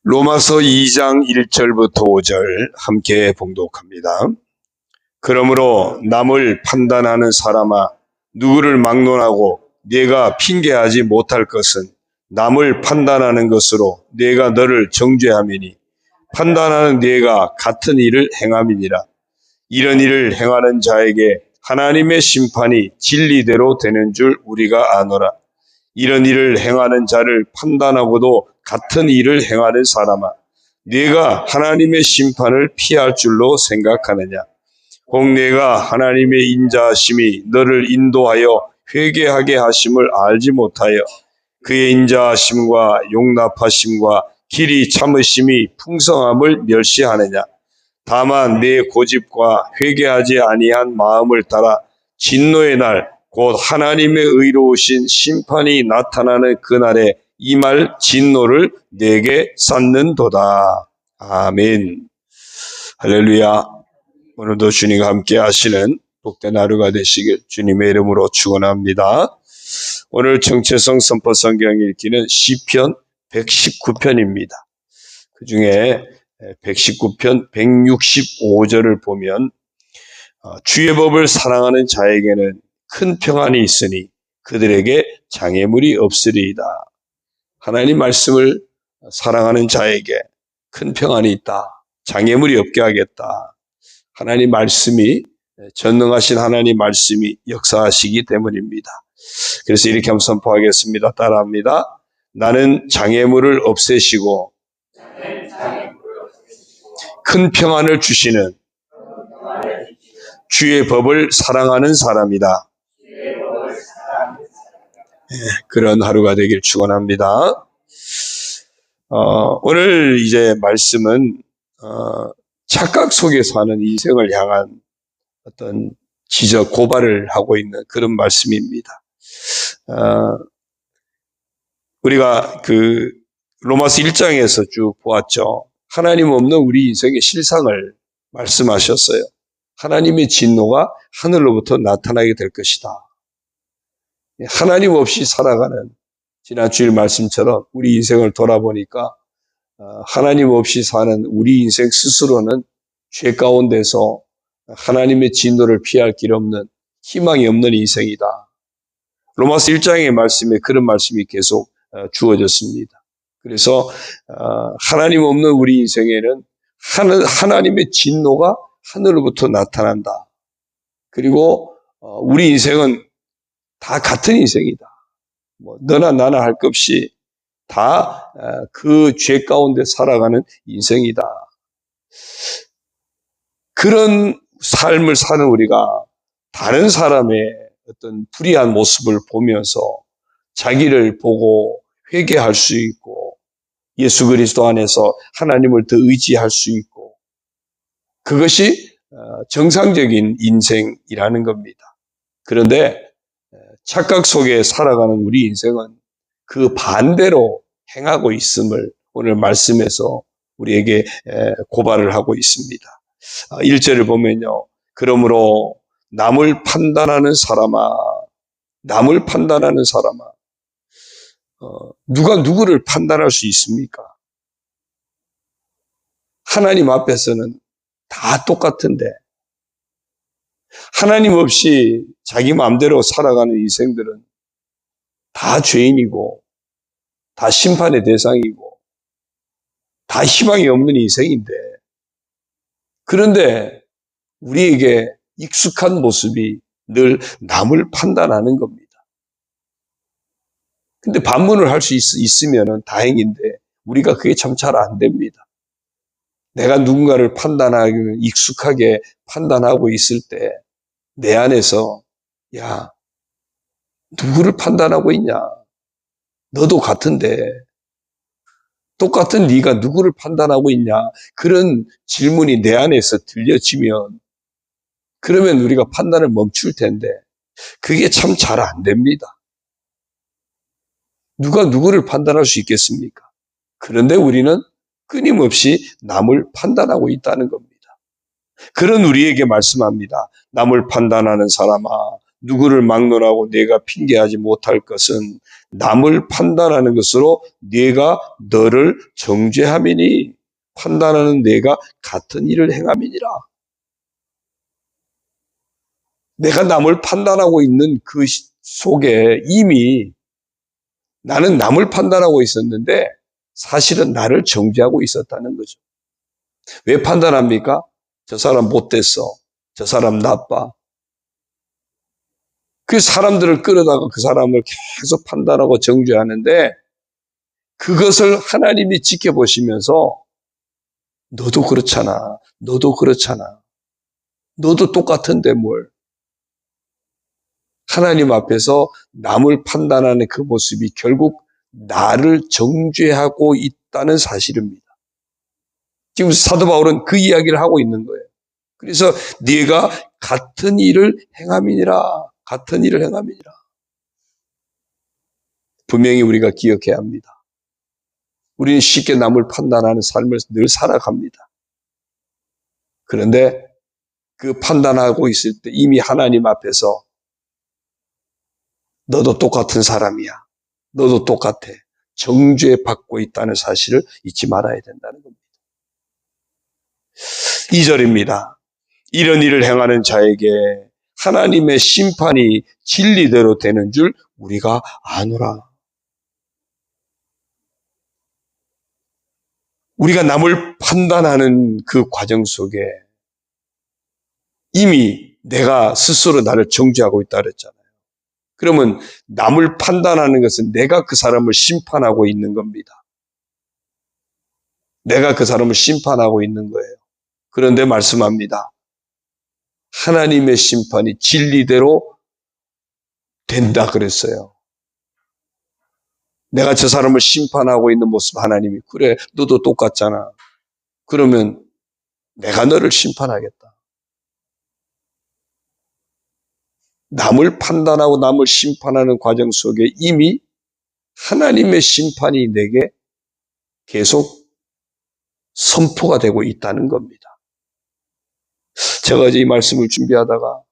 로마서 2장 1절부터 5절 함께 봉독합니다. 그러므로 남을 판단하는 사람아, 누구를 막론하고 네가 핑계하지 못할 것은 남을 판단하는 것으로 네가 너를 정죄함이니 판단하는 네가 같은 일을 행함이니라. 이런 일을 행하는 자에게 하나님의 심판이 진리대로 되는 줄 우리가 아노라. 이런 일을 행하는 자를 판단하고도 같은 일을 행하는 사람아, 네가 하나님의 심판을 피할 줄로 생각하느냐? 혹 네가 하나님의 인자하심이 너를 인도하여 회개하게 하심을 알지 못하여 그의 인자하심과 용납하심과 길이 참으심이 풍성함을 멸시하느냐? 다만 내 고집과 회개하지 아니한 마음을 따라 진노의 날 곧 하나님의 의로우신 심판이 나타나는 그날에 이 말 진노를 내게 쌓는도다. 아멘. 할렐루야. 오늘도 주님과 함께 하시는 복된 하루가 되시길 주님의 이름으로 축원합니다. 오늘 정체성 선포 성경 읽기는 시편 119편입니다. 그 중에 119편 165절을 보면 주의 법을 사랑하는 자에게는 큰 평안이 있으니 그들에게 장애물이 없으리이다. 하나님 말씀을 사랑하는 자에게 큰 평안이 있다. 장애물이 없게 하겠다. 하나님 말씀이, 전능하신 하나님 말씀이 역사하시기 때문입니다. 그래서 이렇게 한번 선포하겠습니다. 따라합니다. 나는 장애물을 없애시고 큰 평안을 주시는 주의 법을 사랑하는 사람이다. 그런 하루가 되길 축원합니다. 오늘 이제 말씀은 착각 속에 사는 인생을 향한 어떤 지적 고발을 하고 있는 그런 말씀입니다. 우리가 그 로마서 1장에서 쭉 보았죠. 하나님 없는 우리 인생의 실상을 말씀하셨어요. 하나님의 진노가 하늘로부터 나타나게 될 것이다. 하나님 없이 살아가는 지난 주일 말씀처럼 우리 인생을 돌아보니까 하나님 없이 사는 우리 인생 스스로는 죄 가운데서 하나님의 진노를 피할 길 없는 희망이 없는 인생이다. 로마서 1장의 말씀에 그런 말씀이 계속 주어졌습니다. 그래서 하나님 없는 우리 인생에는 하나님의 진노가 하늘로부터 나타난다. 그리고 우리 인생은 다 같은 인생이다. 뭐 너나 나나 할 것 없이 다 그 죄 가운데 살아가는 인생이다. 그런 삶을 사는 우리가 다른 사람의 어떤 불의한 모습을 보면서 자기를 보고 회개할 수 있고 예수 그리스도 안에서 하나님을 더 의지할 수 있고 그것이 정상적인 인생이라는 겁니다. 그런데 착각 속에 살아가는 우리 인생은 그 반대로 행하고 있음을 오늘 말씀에서 우리에게 고발을 하고 있습니다. 1절을 보면요. 그러므로 남을 판단하는 사람아, 남을 판단하는 사람아. 누가 누구를 판단할 수 있습니까? 하나님 앞에서는 다 똑같은데 하나님 없이 자기 마음대로 살아가는 인생들은 다 죄인이고 다 심판의 대상이고 다 희망이 없는 인생인데 그런데 우리에게 익숙한 모습이 늘 남을 판단하는 겁니다. 근데 반문을 할 수 있으면 다행인데 우리가 그게 참 잘 안 됩니다. 내가 누군가를 판단하기는 익숙하게 판단하고 있을 때 내 안에서 야, 누구를 판단하고 있냐? 너도 같은데 똑같은 네가 누구를 판단하고 있냐? 그런 질문이 내 안에서 들려지면 그러면 우리가 판단을 멈출 텐데 그게 참 잘 안 됩니다. 누가 누구를 판단할 수 있겠습니까? 그런데 우리는 끊임없이 남을 판단하고 있다는 겁니다. 그런 우리에게 말씀합니다. 남을 판단하는 사람아, 누구를 막론하고 네가 핑계하지 못할 것은 남을 판단하는 것으로 네가 너를 정죄함이니 판단하는 네가 같은 일을 행함이니라. 내가 남을 판단하고 있는 그 속에 이미 나는 남을 판단하고 있었는데 사실은 나를 정죄하고 있었다는 거죠. 왜 판단합니까? 저 사람 못됐어. 저 사람 나빠. 그 사람들을 끌어다가 그 사람을 계속 판단하고 정죄하는데 그것을 하나님이 지켜보시면서 너도 그렇잖아. 너도 그렇잖아. 너도 똑같은데 뭘. 하나님 앞에서 남을 판단하는 그 모습이 결국 나를 정죄하고 있다는 사실입니다. 지금 사도 바울은 그 이야기를 하고 있는 거예요. 그래서 네가 같은 일을 행함이니라. 같은 일을 행함이니라. 분명히 우리가 기억해야 합니다. 우리는 쉽게 남을 판단하는 삶을 늘 살아갑니다. 그런데 그 판단하고 있을 때 이미 하나님 앞에서 너도 똑같은 사람이야. 너도 똑같아. 정죄받고 있다는 사실을 잊지 말아야 된다는 겁니다. 2절입니다. 이런 일을 행하는 자에게 하나님의 심판이 진리대로 되는 줄 우리가 아노라. 우리가 남을 판단하는 그 과정 속에 이미 내가 스스로 나를 정죄하고 있다 그랬잖아요. 그러면 남을 판단하는 것은 내가 그 사람을 심판하고 있는 겁니다. 내가 그 사람을 심판하고 있는 거예요. 그런데 말씀합니다. 하나님의 심판이 진리대로 된다 그랬어요. 내가 저 사람을 심판하고 있는 모습 하나님이 그래 너도 똑같잖아. 그러면 내가 너를 심판하겠다. 남을 판단하고 남을 심판하는 과정 속에 이미 하나님의 심판이 내게 계속 선포가 되고 있다는 겁니다. 제가 어제 이 말씀을 준비하다가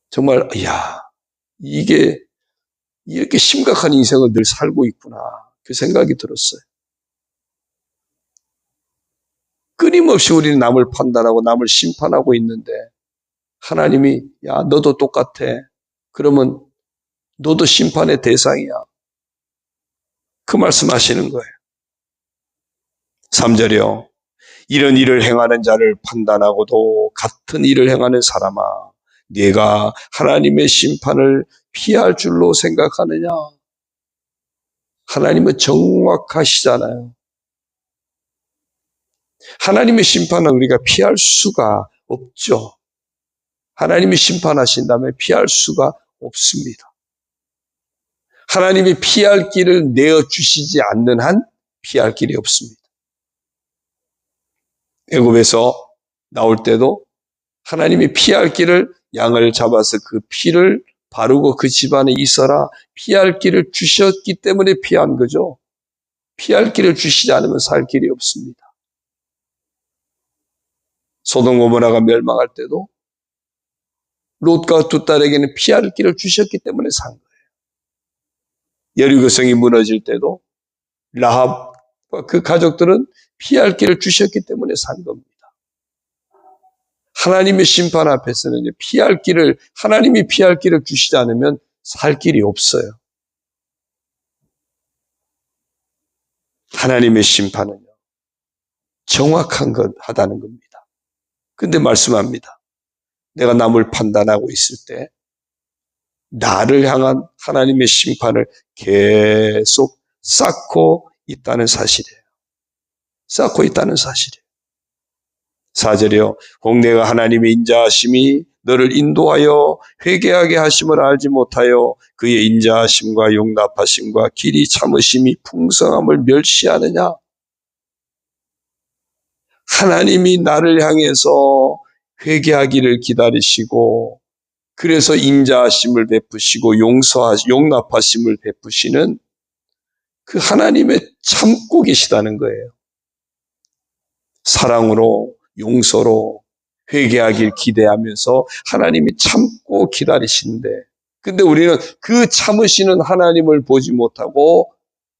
정말 이게 이렇게 심각한 인생을 늘 살고 있구나 그 생각이 들었어요. 끊임없이 우리는 남을 판단하고 남을 심판하고 있는데 하나님이 너도 똑같아. 그러면 너도 심판의 대상이야. 그 말씀하시는 거예요. 3절이요. 이런 일을 행하는 자를 판단하고도 같은 일을 행하는 사람아, 네가 하나님의 심판을 피할 줄로 생각하느냐? 하나님은 정확하시잖아요. 하나님의 심판은 우리가 피할 수가 없죠. 하나님이 심판하신다면 피할 수가 없습니다. 하나님이 피할 길을 내어주시지 않는 한 피할 길이 없습니다. 애굽에서 나올 때도 하나님이 피할 길을 양을 잡아서 그 피를 바르고 그 집안에 있어라 피할 길을 주셨기 때문에 피한 거죠. 피할 길을 주시지 않으면 살 길이 없습니다. 소돔 고모라가 멸망할 때도 롯과 두 딸에게는 피할 길을 주셨기 때문에 산 거예요. 여리고 성이 무너질 때도 라합과 그 가족들은 피할 길을 주셨기 때문에 산 겁니다. 하나님의 심판 앞에서는 하나님이 피할 길을 주시지 않으면 살 길이 없어요. 하나님의 심판은요, 정확한 하다는 겁니다. 근데 말씀합니다. 내가 남을 판단하고 있을 때, 나를 향한 하나님의 심판을 계속 쌓고 있다는 사실이에요. 쌓고 있다는 사실이에요. 4절이요. 혹내가 하나님의 인자하심이 너를 인도하여 회개하게 하심을 알지 못하여 그의 인자하심과 용납하심과 길이 참으심이 풍성함을 멸시하느냐? 하나님이 나를 향해서 회개하기를 기다리시고 그래서 인자하심을 베푸시고 용납하심을 베푸시는 그 하나님의 참고 계시다는 거예요. 사랑으로 용서로 회개하길 기대하면서 하나님이 참고 기다리시는데, 근데 우리는 그 참으시는 하나님을 보지 못하고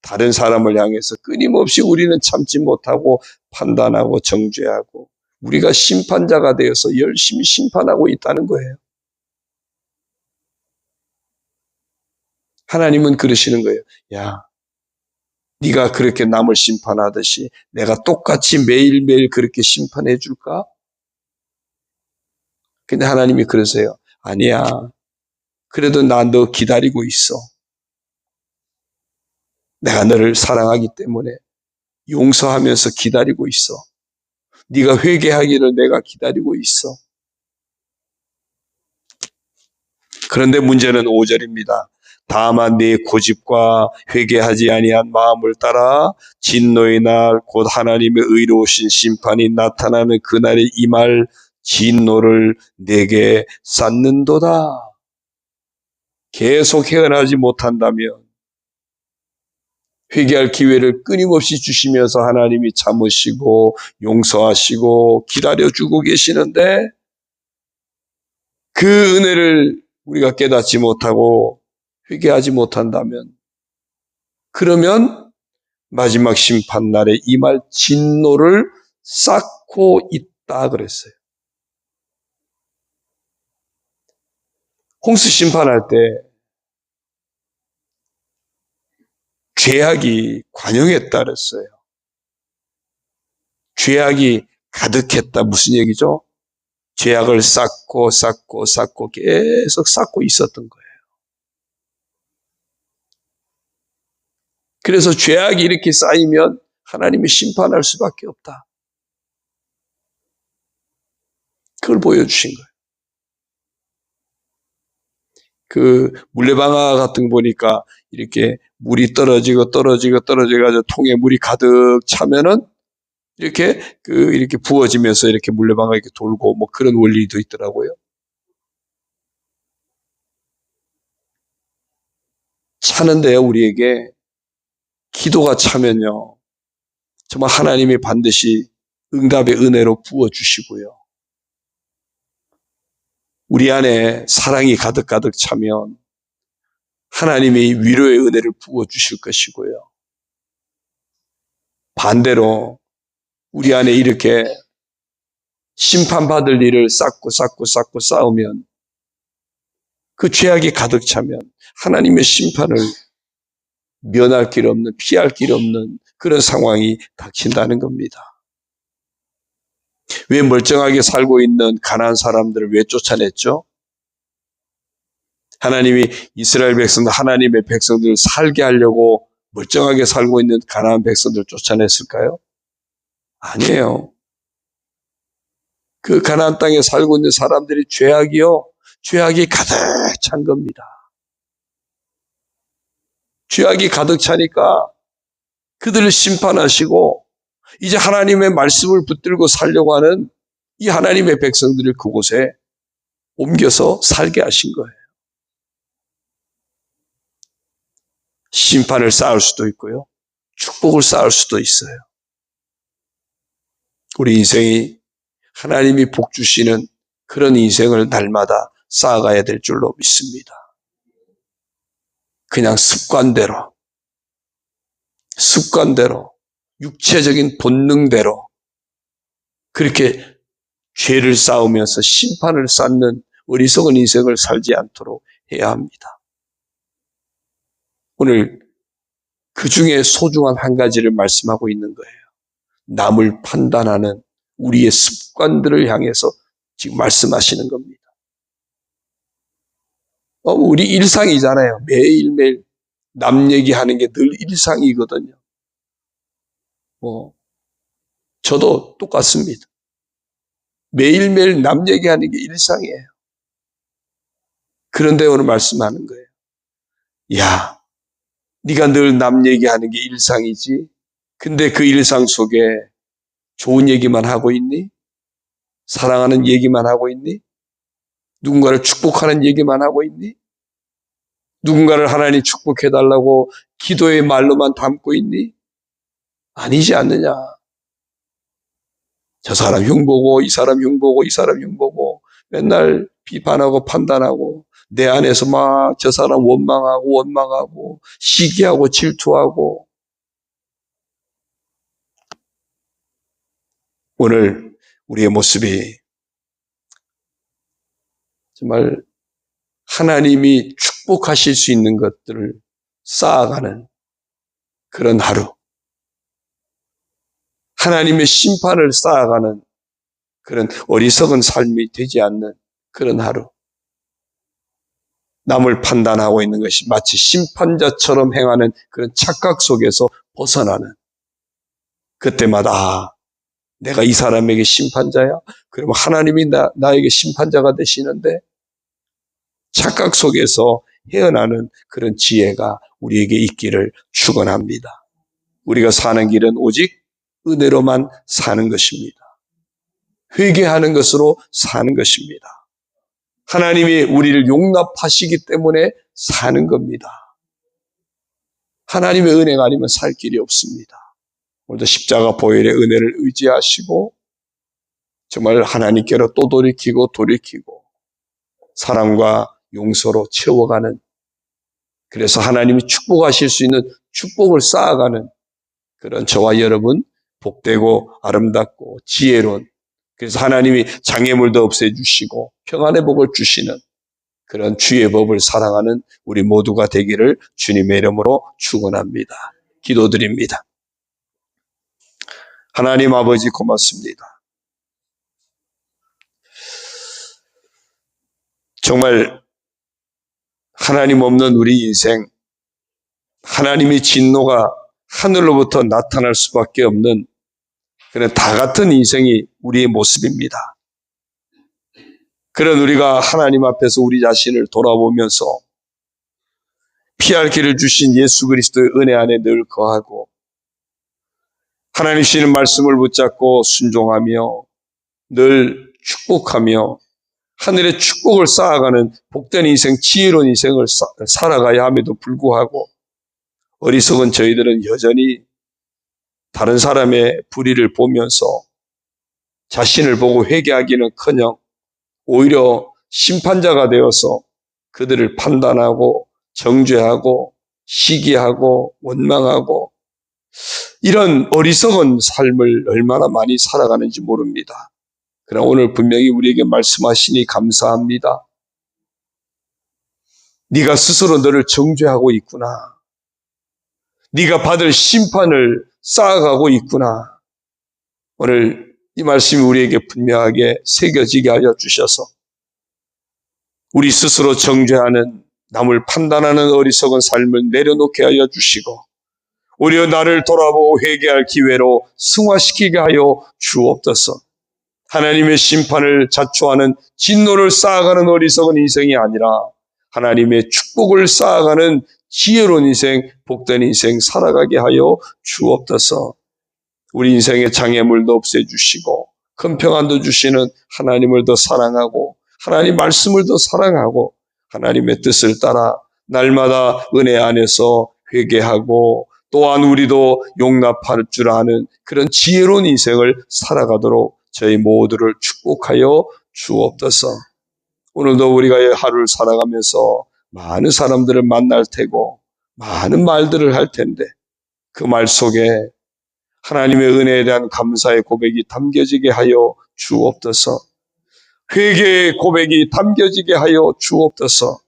다른 사람을 향해서 끊임없이 우리는 참지 못하고 판단하고 정죄하고 우리가 심판자가 되어서 열심히 심판하고 있다는 거예요. 하나님은 그러시는 거예요. 야, 네가 그렇게 남을 심판하듯이 내가 똑같이 매일매일 그렇게 심판해 줄까? 근데 하나님이 그러세요. 아니야. 그래도 나 너 기다리고 있어. 내가 너를 사랑하기 때문에 용서하면서 기다리고 있어. 네가 회개하기를 내가 기다리고 있어. 그런데 문제는 5절입니다. 다만 네 고집과 회개하지 아니한 마음을 따라 진노의 날 곧 하나님의 의로우신 심판이 나타나는 그날에 임할 진노를 내게 쌓는도다. 계속 헤어나지 못한다면 회개할 기회를 끊임없이 주시면서 하나님이 참으시고 용서하시고 기다려주고 계시는데 그 은혜를 우리가 깨닫지 못하고 회개하지 못한다면 그러면 마지막 심판날에 임할 진노를 쌓고 있다 그랬어요. 홍수 심판할 때 죄악이 관영했다 그랬어요. 죄악이 가득했다. 무슨 얘기죠? 죄악을 쌓고 계속 쌓고 있었던 거예요. 그래서 죄악이 이렇게 쌓이면 하나님이 심판할 수밖에 없다. 그걸 보여주신 거예요. 그 물레방아 같은 거 보니까 이렇게 물이 떨어지고 떨어져가지고 통에 물이 가득 차면은 이렇게 이렇게 부어지면서 이렇게 물레방아 이렇게 돌고 뭐 그런 원리도 있더라고요. 차는데요, 우리에게 기도가 차면요, 정말 하나님이 반드시 응답의 은혜로 부어주시고요. 우리 안에 사랑이 가득 차면 하나님이 위로의 은혜를 부어주실 것이고요. 반대로 우리 안에 이렇게 심판받을 일을 쌓고 쌓으면 그 죄악이 가득 차면 하나님의 심판을 면할 길 없는, 피할 길 없는 그런 상황이 닥친다는 겁니다. 왜 멀쩡하게 살고 있는 가나안 사람들을 왜 쫓아냈죠? 하나님이 이스라엘 백성들, 하나님의 백성들을 살게 하려고 멀쩡하게 살고 있는 가나안 백성들을 쫓아냈을까요? 아니에요. 그 가나안 땅에 살고 있는 사람들이 죄악이 가득 찬 겁니다. 죄악이 가득 차니까 그들을 심판하시고 이제 하나님의 말씀을 붙들고 살려고 하는 이 하나님의 백성들을 그곳에 옮겨서 살게 하신 거예요. 심판을 쌓을 수도 있고요. 축복을 쌓을 수도 있어요. 우리 인생이 하나님이 복 주시는 그런 인생을 날마다 쌓아가야 될 줄로 믿습니다. 그냥 습관대로 육체적인 본능대로 그렇게 죄를 쌓으면서 심판을 쌓는 어리석은 인생을 살지 않도록 해야 합니다. 오늘 그 중에 소중한 한 가지를 말씀하고 있는 거예요. 남을 판단하는 우리의 습관들을 향해서 지금 말씀하시는 겁니다. 우리 일상이잖아요. 매일매일 남 얘기하는 게 늘 일상이거든요. 저도 똑같습니다. 매일매일 남 얘기하는 게 일상이에요. 그런데 오늘 말씀하는 거예요. 야, 네가 늘 남 얘기하는 게 일상이지. 근데 그 일상 속에 좋은 얘기만 하고 있니? 사랑하는 얘기만 하고 있니? 누군가를 축복하는 얘기만 하고 있니? 누군가를 하나님 축복해달라고 기도의 말로만 담고 있니? 아니지 않느냐. 저 사람 흉보고 이 사람 흉보고 이 사람 흉보고 맨날 비판하고 판단하고 내 안에서 막 저 사람 원망하고 시기하고 질투하고. 오늘 우리의 모습이 정말 하나님이 축복하실 수 있는 것들을 쌓아가는 그런 하루, 하나님의 심판을 쌓아가는 그런 어리석은 삶이 되지 않는 그런 하루, 남을 판단하고 있는 것이 마치 심판자처럼 행하는 그런 착각 속에서 벗어나는, 그때마다 내가 이 사람에게 심판자야? 그러면 하나님이 나에게 심판자가 되시는데, 착각 속에서 헤어나는 그런 지혜가 우리에게 있기를 축원합니다. 우리가 사는 길은 오직 은혜로만 사는 것입니다. 회개하는 것으로 사는 것입니다. 하나님이 우리를 용납하시기 때문에 사는 겁니다. 하나님의 은혜가 아니면 살 길이 없습니다. 오늘도 십자가 보혈의 은혜를 의지하시고 정말 하나님께로 또 돌이키고 사랑과 용서로 채워가는, 그래서 하나님이 축복하실 수 있는 축복을 쌓아가는 그런 저와 여러분 복되고 아름답고 지혜로운, 그래서 하나님이 장애물도 없애주시고 평안의 복을 주시는 그런 주의 법을 사랑하는 우리 모두가 되기를 주님의 이름으로 축원합니다. 기도드립니다. 하나님 아버지 고맙습니다. 정말 하나님 없는 우리 인생, 하나님의 진노가 하늘로부터 나타날 수밖에 없는 그런 다 같은 인생이 우리의 모습입니다. 그런 우리가 하나님 앞에서 우리 자신을 돌아보면서 피할 길을 주신 예수 그리스도의 은혜 안에 늘 거하고 하나님 주시는 말씀을 붙잡고 순종하며 늘 축복하며 하늘의 축복을 쌓아가는 복된 인생, 지혜로운 인생을 살아가야 함에도 불구하고 어리석은 저희들은 여전히 다른 사람의 불의를 보면서 자신을 보고 회개하기는커녕 오히려 심판자가 되어서 그들을 판단하고 정죄하고 시기하고 원망하고 이런 어리석은 삶을 얼마나 많이 살아가는지 모릅니다. 그러나 오늘 분명히 우리에게 말씀하시니 감사합니다. 네가 스스로 너를 정죄하고 있구나. 네가 받을 심판을 쌓아가고 있구나. 오늘 이 말씀이 우리에게 분명하게 새겨지게 하여 주셔서 우리 스스로 정죄하는, 남을 판단하는 어리석은 삶을 내려놓게 하여 주시고 오히려 나를 돌아보고 회개할 기회로 승화시키게 하여 주옵소서. 하나님의 심판을 자초하는 진노를 쌓아가는 어리석은 인생이 아니라 하나님의 축복을 쌓아가는 지혜로운 인생, 복된 인생 살아가게 하여 주옵소서. 우리 인생의 장애물도 없애주시고 큰 평안도 주시는 하나님을 더 사랑하고 하나님 말씀을 더 사랑하고 하나님의 뜻을 따라 날마다 은혜 안에서 회개하고 또한 우리도 용납할 줄 아는 그런 지혜로운 인생을 살아가도록 저희 모두를 축복하여 주옵소서. 오늘도 우리가 하루를 살아가면서 많은 사람들을 만날 테고 많은 말들을 할 텐데 그 말 속에 하나님의 은혜에 대한 감사의 고백이 담겨지게 하여 주옵소서. 회개의 고백이 담겨지게 하여 주옵소서.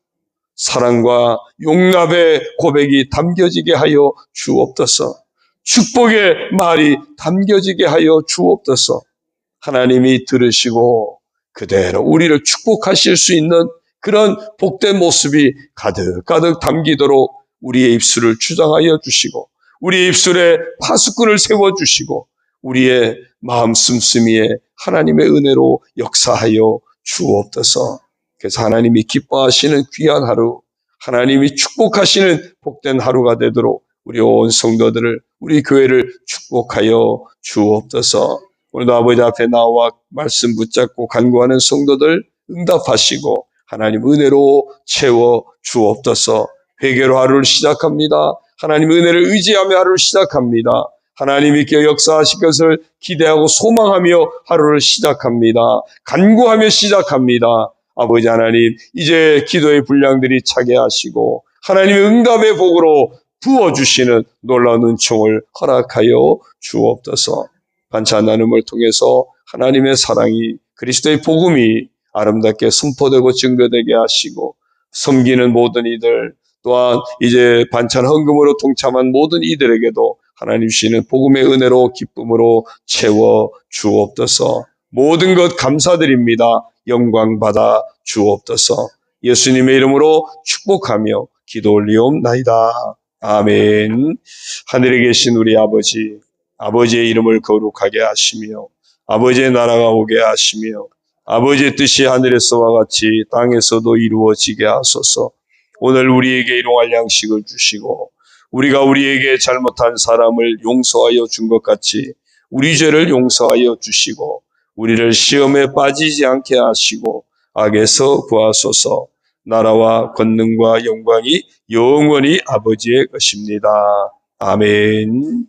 사랑과 용납의 고백이 담겨지게 하여 주옵소서. 축복의 말이 담겨지게 하여 주옵소서. 하나님이 들으시고 그대로 우리를 축복하실 수 있는 그런 복된 모습이 가득가득 담기도록 우리의 입술을 주장하여 주시고 우리의 입술에 파수꾼을 세워주시고 우리의 마음 씀씀이에 하나님의 은혜로 역사하여 주옵소서. 그래서 하나님이 기뻐하시는 귀한 하루, 하나님이 축복하시는 복된 하루가 되도록 우리 온 성도들을, 우리 교회를 축복하여 주옵소서. 오늘도 아버지 앞에 나와 말씀 붙잡고 간구하는 성도들 응답하시고 하나님 은혜로 채워 주옵소서. 회개로 하루를 시작합니다. 하나님 은혜를 의지하며 하루를 시작합니다. 하나님이 역사하실 것을 기대하고 소망하며 하루를 시작합니다. 간구하며 시작합니다. 아버지 하나님, 이제 기도의 분량들이 차게 하시고 하나님의 응답의 복으로 부어주시는 놀라운 은총을 허락하여 주옵소서. 반찬 나눔을 통해서 하나님의 사랑이, 그리스도의 복음이 아름답게 선포되고 증거되게 하시고, 섬기는 모든 이들, 또한 이제 반찬 헌금으로 동참한 모든 이들에게도 하나님 주시는 복음의 은혜로 기쁨으로 채워 주옵소서. 모든 것 감사드립니다. 영광 받아 주옵소서. 예수님의 이름으로 축복하며 기도 올리옵나이다. 아멘. 하늘에 계신 우리 아버지, 아버지의 이름을 거룩하게 하시며 아버지의 나라가 오게 하시며 아버지의 뜻이 하늘에서와 같이 땅에서도 이루어지게 하소서. 오늘 우리에게 일용할 양식을 주시고 우리가 우리에게 잘못한 사람을 용서하여 준 것 같이 우리 죄를 용서하여 주시고 우리를 시험에 빠지지 않게 하시고 악에서 구하소서. 나라와 권능과 영광이 영원히 아버지의 것입니다. 아멘.